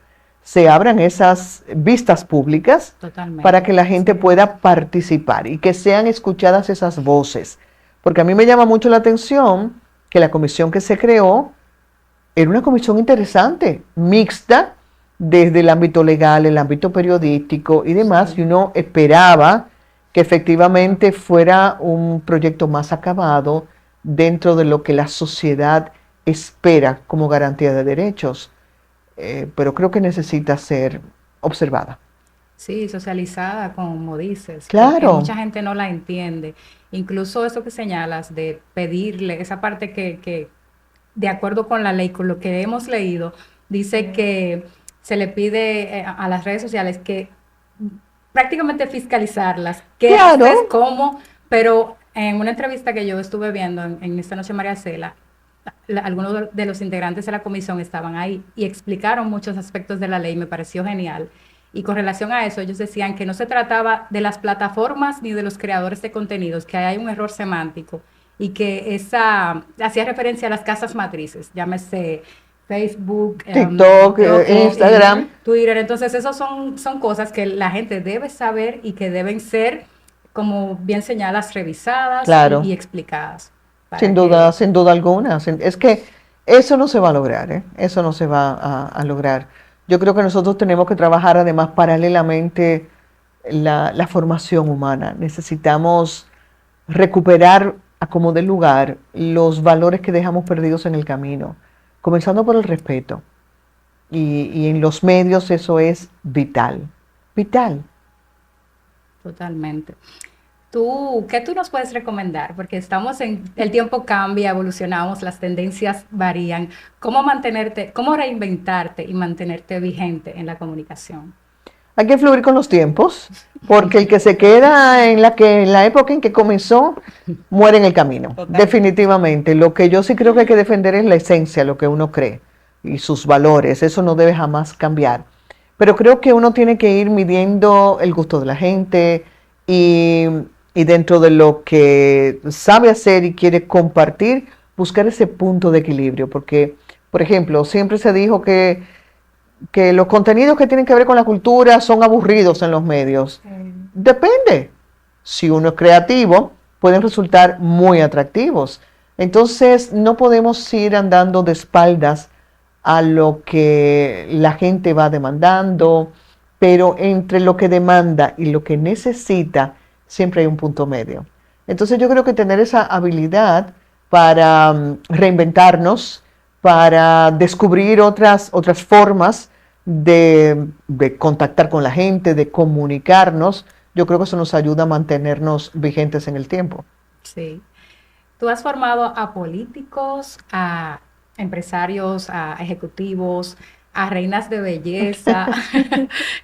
S2: se abran esas vistas públicas. Totalmente. Para que la gente pueda participar y que sean escuchadas esas voces. Porque a mí me llama mucho la atención que la comisión que se creó era una comisión interesante, mixta, desde el ámbito legal, el ámbito periodístico y demás, y uno esperaba que efectivamente fuera un proyecto más acabado dentro de lo que la sociedad espera como garantía de derechos, pero creo que necesita ser observada.
S1: Sí, socializada, como dices.
S2: Claro.
S1: Mucha gente no la entiende. Incluso eso que señalas de pedirle, esa parte que de acuerdo con la ley, con lo que hemos leído, dice que se le pide a las redes sociales que prácticamente fiscalizarlas, qué haces, cómo, pero en una entrevista que yo estuve viendo en Esta Noche María Cela, algunos de los integrantes de la comisión estaban ahí y explicaron muchos aspectos de la ley, me pareció genial. Y con relación a eso, ellos decían que no se trataba de las plataformas ni de los creadores de contenidos, que hay un error semántico y que hacía referencia a las casas matrices, llámese Facebook,
S2: TikTok, Instagram,
S1: Twitter. Entonces, esos son cosas que la gente debe saber y que deben ser, como bien señalas, revisadas. Claro. y explicadas.
S2: Sin duda alguna. Es que eso no se va a lograr, eso no se va a lograr. Yo creo que nosotros tenemos que trabajar además paralelamente la formación humana. Necesitamos recuperar a como de lugar los valores que dejamos perdidos en el camino, comenzando por el respeto. Y en los medios eso es vital.
S1: Totalmente. ¿Qué tú nos puedes recomendar? Porque el tiempo cambia, evolucionamos, las tendencias varían. ¿Cómo reinventarte y mantenerte vigente en la comunicación?
S2: Hay que fluir con los tiempos, porque el que se queda en la época en que comenzó, muere en el camino. Total. Definitivamente. Lo que yo sí creo que hay que defender es la esencia, lo que uno cree y sus valores. Eso no debe jamás cambiar. Pero creo que uno tiene que ir midiendo el gusto de la gente y dentro de lo que sabe hacer y quiere compartir, buscar ese punto de equilibrio. Porque, por ejemplo, siempre se dijo que los contenidos que tienen que ver con la cultura son aburridos en los medios. Depende. Si uno es creativo pueden resultar muy atractivos. Entonces, no podemos ir andando de espaldas a lo que la gente va demandando, pero entre lo que demanda y lo que necesita, siempre hay un punto medio. Entonces, yo creo que tener esa habilidad para reinventarnos, para descubrir otras formas de contactar con la gente, de comunicarnos, yo creo que eso nos ayuda a mantenernos vigentes en el tiempo.
S1: Sí. Tú has formado a políticos, a empresarios, a ejecutivos, a reinas de belleza.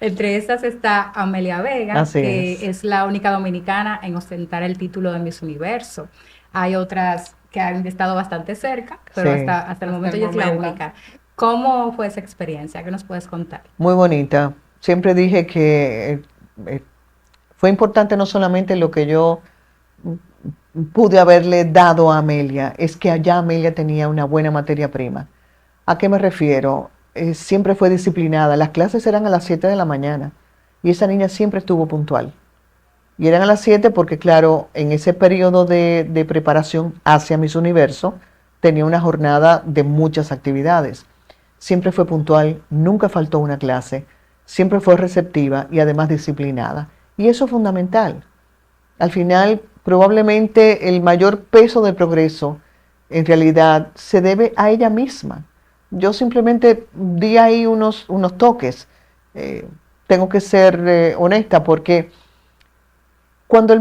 S1: Entre estas está Amelia Vega,
S2: Así
S1: que es la única dominicana en ostentar el título de Miss Universo. Hay otras que han estado bastante cerca, pero
S2: Sí.
S1: hasta el momento ella es la única. ¿Cómo fue esa experiencia? ¿Qué nos puedes contar?
S2: Muy bonita. Siempre dije que fue importante no solamente lo que yo pude haberle dado a Amelia, es que allá Amelia tenía una buena materia prima. ¿A qué me refiero? Siempre fue disciplinada. Las clases eran a las 7 de la mañana y esa niña siempre estuvo puntual. Y eran a las 7 porque, claro, en ese periodo de preparación hacia Miss Universo tenía una jornada de muchas actividades. Siempre fue puntual, nunca faltó una clase, siempre fue receptiva y además disciplinada. Y eso es fundamental. Al final, probablemente el mayor peso del progreso en realidad se debe a ella misma. Yo simplemente di ahí unos toques. Tengo que ser honesta porque cuando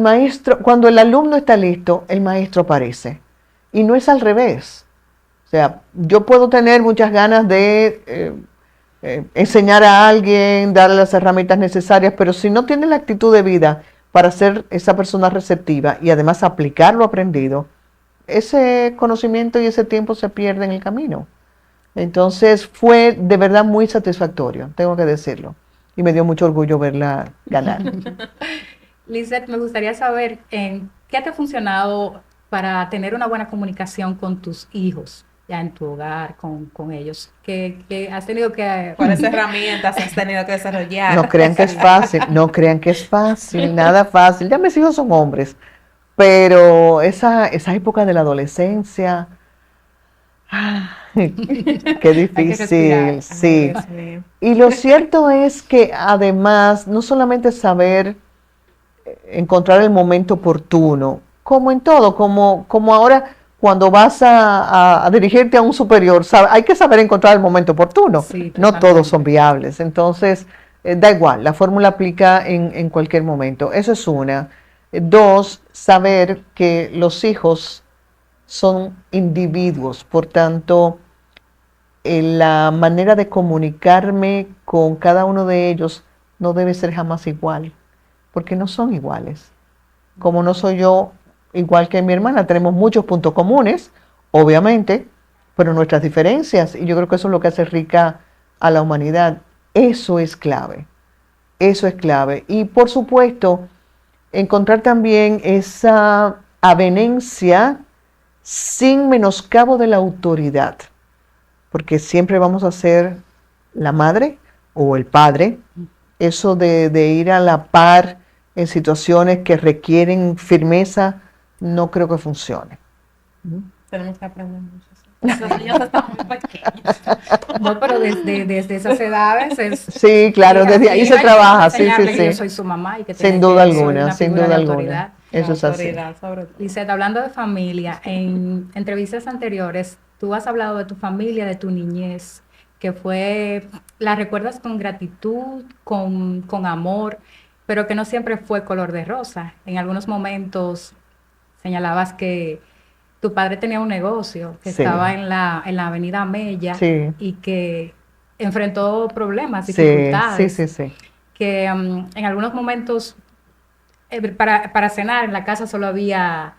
S2: el alumno está listo, el maestro aparece. Y no es al revés. O sea, yo puedo tener muchas ganas de enseñar a alguien, darle las herramientas necesarias, pero si no tiene la actitud de vida para ser esa persona receptiva y además aplicar lo aprendido, ese conocimiento y ese tiempo se pierde en el camino. Entonces fue de verdad muy satisfactorio, tengo que decirlo. Y me dio mucho orgullo verla ganar.
S1: Lizeth, me gustaría saber qué te ha funcionado para tener una buena comunicación con tus hijos, ya en tu hogar, con ellos. ¿Qué has tenido que...
S3: ¿Cuáles herramientas has tenido que desarrollar?
S2: No crean que es fácil, no crean que es fácil, nada fácil. Ya mis hijos son hombres, pero esa época de la adolescencia, qué difícil, sí. Y lo cierto es que además, no solamente saber encontrar el momento oportuno, como en todo, como ahora cuando vas a dirigirte a un superior, hay que saber encontrar el momento oportuno.
S1: Sí,
S2: no todos son viables, entonces da igual, la fórmula aplica en cualquier momento. Eso es una. Dos, saber que los hijos son individuos, por tanto, la manera de comunicarme con cada uno de ellos no debe ser jamás igual, porque no son iguales. Como no soy yo igual que mi hermana, tenemos muchos puntos comunes, obviamente, pero nuestras diferencias, y yo creo que eso es lo que hace rica a la humanidad. Eso es clave, eso es clave. Y por supuesto, encontrar también esa avenencia sin menoscabo de la autoridad, porque siempre vamos a ser la madre o el padre, eso de ir a la par en situaciones que requieren firmeza, no creo que funcione.
S3: Tenemos que aprender mucho. Los niños están muy pequeños.
S1: No, pero desde esas edades es...
S2: Sí, claro, desde ahí se trabaja, sí, sí,
S1: que yo
S2: sí.
S1: soy su mamá y que
S2: Sin duda alguna, sin duda alguna. Eso es así.
S1: Lizeth, hablando de familia, en entrevistas anteriores, tú has hablado de tu familia, de tu niñez, que fue, la recuerdas con gratitud, con amor, pero que no siempre fue color de rosa. En algunos momentos señalabas que tu padre tenía un negocio que estaba en la avenida Mella y que enfrentó problemas, dificultades.
S2: Sí.
S1: Que en algunos momentos para cenar en la casa solo había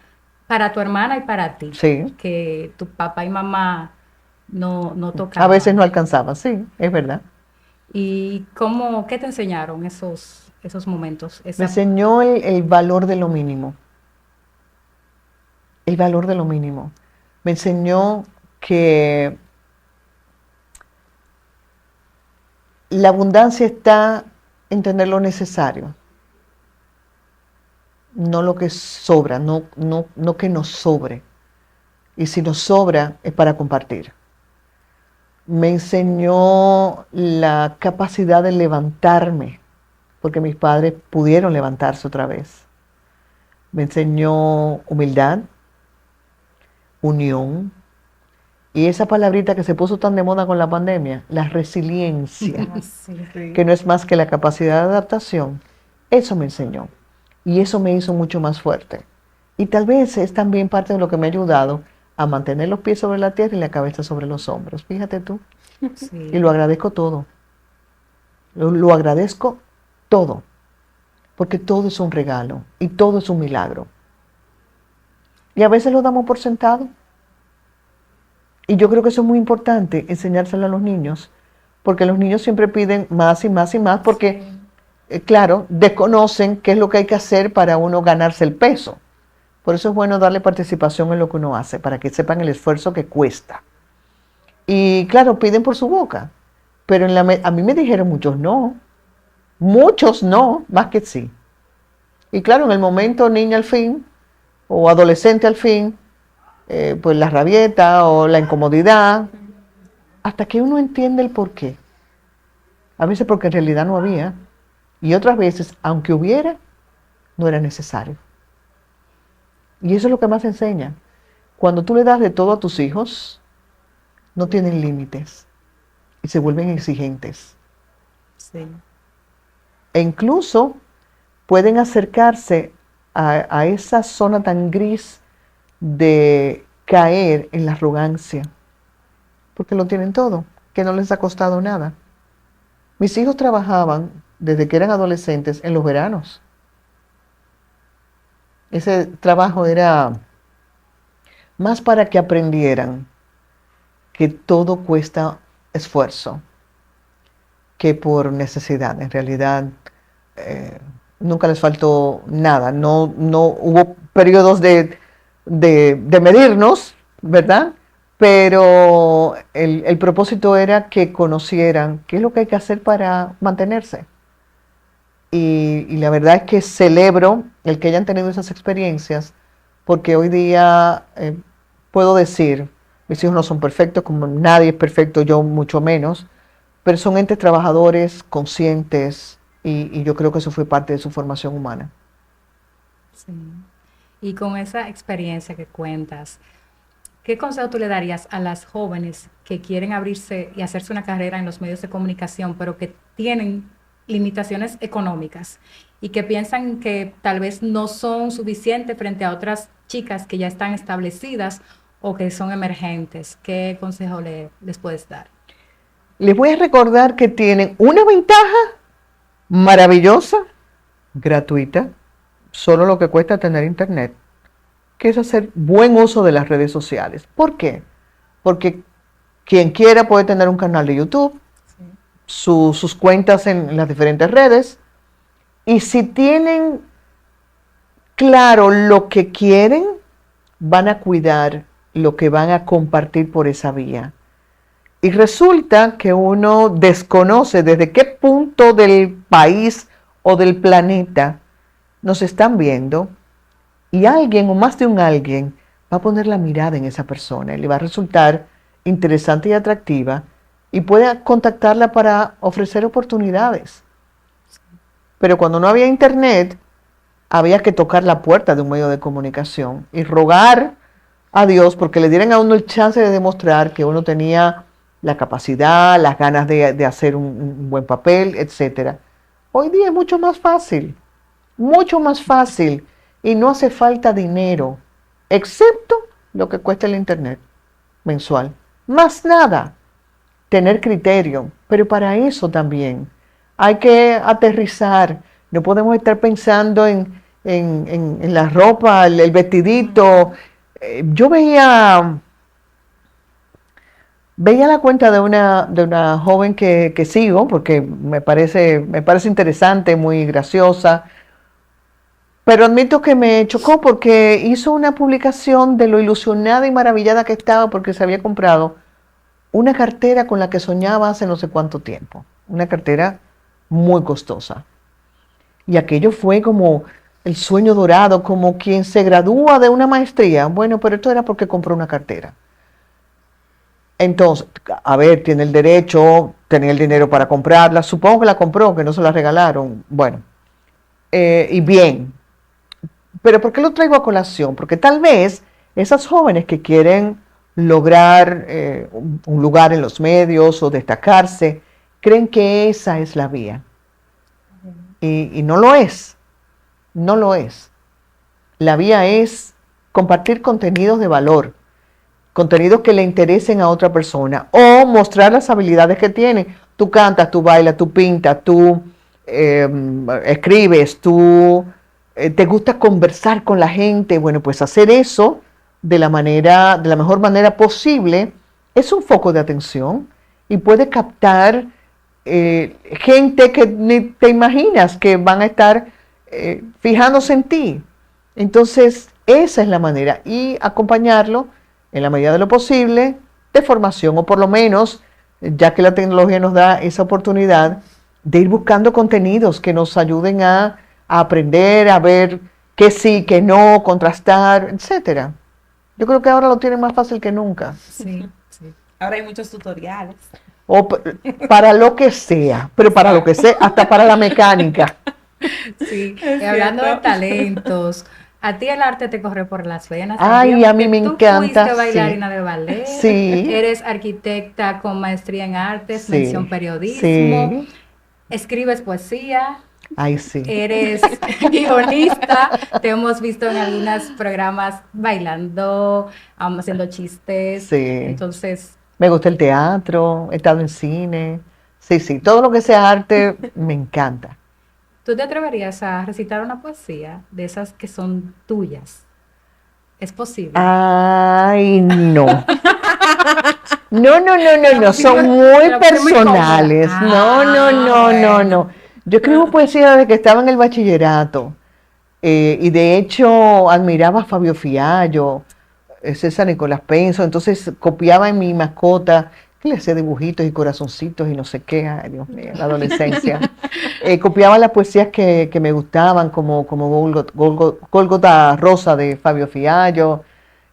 S1: para tu hermana y para ti.
S2: Sí.
S1: Que tu papá y mamá no tocaban.
S2: A veces no alcanzaba, sí, es verdad.
S1: ¿Y qué te enseñaron esos momentos?
S2: Me enseñó el valor de lo mínimo. El valor de lo mínimo. Me enseñó que la abundancia está en tener lo necesario. no lo que sobra, no que nos sobre. Y si nos sobra es para compartir. Me enseñó la capacidad de levantarme, porque mis padres pudieron levantarse otra vez. Me enseñó humildad, unión, y esa palabrita que se puso tan de moda con la pandemia, la resiliencia, que no es más que la capacidad de adaptación. Eso me enseñó, y eso me hizo mucho más fuerte. Y tal vez es también parte de lo que me ha ayudado a mantener los pies sobre la tierra y la cabeza sobre los hombros. Fíjate tú.
S1: Sí.
S2: Y lo agradezco todo. Lo agradezco todo. Porque todo es un regalo y todo es un milagro. Y a veces lo damos por sentado. Y yo creo que eso es muy importante, enseñárselo a los niños. Porque los niños siempre piden más y más y más porque, claro, desconocen qué es lo que hay que hacer para uno ganarse el peso. Por eso es bueno darle participación en lo que uno hace, para que sepan el esfuerzo que cuesta. Y claro, piden por su boca, pero a mí me dijeron muchos no, más que sí. Y claro, en el momento niña al fin, o adolescente al fin, pues la rabieta o la incomodidad, hasta que uno entiende el por qué. A veces porque en realidad no había, y otras veces, aunque hubiera, no era necesario. Y eso es lo que más enseña. Cuando tú le das de todo a tus hijos, no tienen límites y se vuelven exigentes.
S3: Sí.
S2: E incluso pueden acercarse a esa zona tan gris de caer en la arrogancia, porque lo tienen todo, que no les ha costado nada. Mis hijos trabajaban desde que eran adolescentes en los veranos. Ese trabajo era más para que aprendieran que todo cuesta esfuerzo, que por necesidad. En realidad, nunca les faltó nada. No hubo periodos de medirnos, ¿verdad? Pero el propósito era que conocieran qué es lo que hay que hacer para mantenerse. Y la verdad es que celebro el que hayan tenido esas experiencias, porque hoy día puedo decir, mis hijos no son perfectos, como nadie es perfecto, yo mucho menos, pero son entes trabajadores, conscientes, y yo creo que eso fue parte de su formación humana.
S1: Sí. Y con esa experiencia que cuentas, ¿qué consejo tú le darías a las jóvenes que quieren abrirse y hacerse una carrera en los medios de comunicación, pero que tienen limitaciones económicas y que piensan que tal vez no son suficientes frente a otras chicas que ya están establecidas o que son emergentes? ¿Qué consejo les puedes dar?
S2: Les voy a recordar que tienen una ventaja maravillosa, gratuita, solo lo que cuesta tener internet, que es hacer buen uso de las redes sociales. ¿Por qué? Porque quien quiera puede tener un canal de YouTube, sus cuentas en las diferentes redes, y si tienen claro lo que quieren, van a cuidar lo que van a compartir por esa vía. Y resulta que uno desconoce desde qué punto del país o del planeta nos están viendo, y alguien o más de un alguien va a poner la mirada en esa persona y le va a resultar interesante y atractiva y puede contactarla para ofrecer oportunidades. Pero cuando no había internet, había que tocar la puerta de un medio de comunicación y rogar a Dios porque le dieran a uno el chance de demostrar que uno tenía la capacidad, las ganas de hacer un buen papel, etc. Hoy día es mucho más fácil, y no hace falta dinero, excepto lo que cuesta el internet mensual. Más nada, tener criterio, pero para eso también hay que aterrizar. No podemos estar pensando en la ropa, el vestidito. Yo veía la cuenta de una joven que sigo, porque me parece interesante, muy graciosa, pero admito que me chocó porque hizo una publicación de lo ilusionada y maravillada que estaba porque se había comprado una cartera con la que soñaba hace no sé cuánto tiempo, una cartera muy costosa. Y aquello fue como el sueño dorado, como quien se gradúa de una maestría. Bueno, pero esto era porque compró una cartera. Entonces, a ver, tiene el derecho, tenía el dinero para comprarla, supongo que la compró, que no se la regalaron. Bueno, y bien. Pero ¿por qué lo traigo a colación? Porque tal vez esas jóvenes que quieren lograr un lugar en los medios o destacarse, creen que esa es la vía. Y no lo es, no lo es. La vía es compartir contenidos de valor, contenidos que le interesen a otra persona o mostrar las habilidades que tiene. Tú cantas, tú bailas, tú pintas, tú escribes, tú te gusta conversar con la gente. Bueno, pues hacer eso de la mejor manera posible es un foco de atención y puede captar gente que ni te imaginas que van a estar fijándose en ti. Entonces, esa es la manera. Y acompañarlo en la medida de lo posible de formación, o por lo menos, ya que la tecnología nos da esa oportunidad de ir buscando contenidos que nos ayuden a aprender, a ver qué sí, qué no, contrastar, etcétera. Yo creo que ahora lo tienen más fácil que nunca.
S3: Sí, sí. Ahora hay muchos tutoriales.
S2: O para lo que sea, pero para lo que sea, hasta para la mecánica.
S1: Sí, y hablando de talentos, a ti el arte te corre por las venas.
S2: Ay,
S1: también,
S2: a mí me
S1: tú
S2: encanta,
S1: fuiste bailarina
S2: sí.
S1: de ballet,
S2: Sí.
S1: eres arquitecta con maestría en artes,
S2: Sí,
S1: mención periodismo,
S2: sí.
S1: escribes poesía,
S2: Ay, sí.
S1: eres guionista, te hemos visto en algunos programas bailando, haciendo chistes,
S2: Sí.
S1: entonces,
S2: Me gusta el teatro, he estado en cine. Sí, sí, todo lo que sea arte me encanta.
S1: ¿tú te atreverías a recitar una poesía de esas que son tuyas? ¿Es posible?
S2: Ay, no. No, no, no, no, no, son muy
S1: Pero fue muy
S2: personales.
S1: cómoda.
S2: No, no, no, no,
S1: Bueno.
S2: no. Yo escribo poesía desde que estaba en el bachillerato. Y de hecho admiraba a Fabio Fiallo, César Nicolás Penso, entonces copiaba en mi mascota, que le hacía dibujitos y corazoncitos y no sé qué, ay Dios mío, la adolescencia. Copiaba las poesías que me gustaban, como Gólgota Rosa de Fabio Fiallo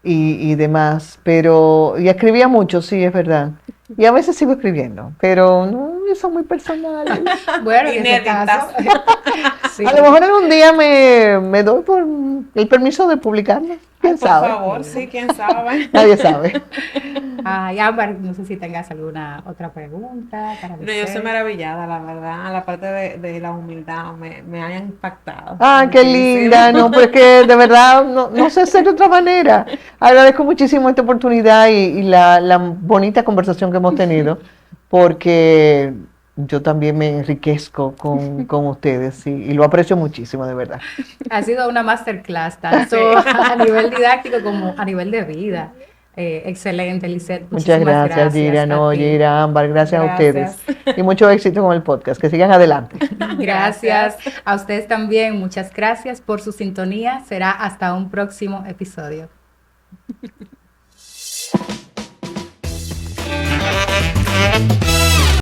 S2: y demás, y escribía mucho, sí, es verdad. Y a veces sigo escribiendo, pero no, son muy personales.
S1: Bueno, en ese
S3: Inéditas.
S1: caso, sí.
S2: A lo mejor algún día me doy por el permiso de publicarlo. ¿Quién
S3: Por
S2: sabe?
S3: favor, sí, quién sabe.
S2: Nadie sabe.
S1: Ay, Ámbar, no sé si tengas alguna otra pregunta para
S3: No, yo soy
S1: hacer.
S3: maravillada, la verdad. La parte de la humildad me ha impactado.
S2: Ah, qué
S3: muchísimo.
S2: linda, no, pues que de verdad no sé hacer de otra manera. Agradezco muchísimo esta oportunidad y la bonita conversación que hemos tenido, porque yo también me enriquezco con ustedes y lo aprecio muchísimo, de verdad.
S1: Ha sido una masterclass, tanto a nivel didáctico como a nivel de vida. Excelente, Lisette.
S2: Muchas
S1: Muchísimas
S2: gracias, Gira,
S1: a
S2: no,
S1: ti.
S2: Gira, Ámbar, gracias a
S3: Gracias.
S2: ustedes. Y mucho éxito con el podcast, que sigan adelante.
S1: Gracias a ustedes también. Muchas gracias por su sintonía. Será hasta un próximo episodio.